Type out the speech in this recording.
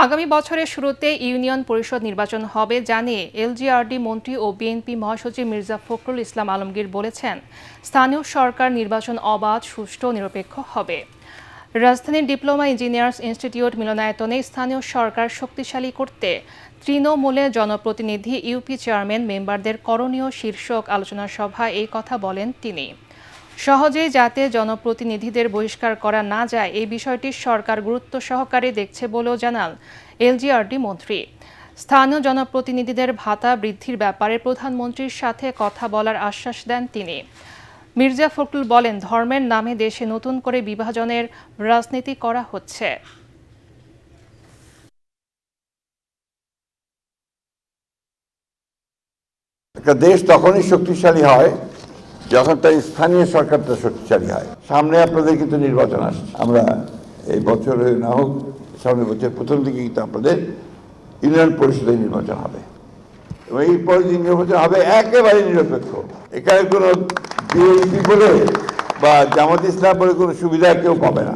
আগামী বছরের শুরুতে ইউনিয়ন পরিষদ নির্বাচন হবে জানিয়ে এলজিআরডি মন্ত্রী ও বিএনপি মহাসচিব মির্জা ফখরুল ইসলাম আলমগীর বলেছেন, স্থানীয় সরকার নির্বাচন অবাধ, সুষ্ঠু ও নিরপেক্ষ হবে। রাজধানীর ডিপ্লোমা ইঞ্জিনিয়ার্স ইনস্টিটিউট মিলনায়তনে স্থানীয় সরকার শক্তিশালী করতে তৃণমূলে জনপ্রতিনিধি, ইউপি চেয়ারম্যান, মেম্বারদের করণীয় শীর্ষক আলোচনা সভায় এই কথা বলেন তিনি। সহজেই যাতে জনপ্রতিনিধিদের বহিষ্কার করা না যায় এই বিষয়টি সরকার গুরুত্ব সহকারে দেখছে বলেও জানান এলজিআরডি মন্ত্রী। স্থানীয় জনপ্রতিনিধিদের ভাতা বৃদ্ধির ব্যাপারে প্রধানমন্ত্রীর সাথে কথা বলার আশ্বাস দেন তিনি। মির্জা ফখরুল বলেন, ধর্মের নামে দেশে নতুন করে বিভাজনের রাজনীতি করা হচ্ছে। একটা দেশ তখনই শক্তিশালী হয় যখন তার স্থানীয় সরকারটা শক্তিশালী হয়। সামনে আপনাদের কিন্তু নির্বাচন আসছে, আমরা এই বছর না হোক সামনের বছর প্রথম দিকে কিন্তু আপনাদের ইউনিয়ন পরিষদের নির্বাচন হবে এবং এই পরে যে নির্বাচন হবে একেবারে নিরপেক্ষ। এখানে কোনো বিএনপি বলে বা জামাত ইসলাম বলে কোনো সুবিধা কেউ পাবে না।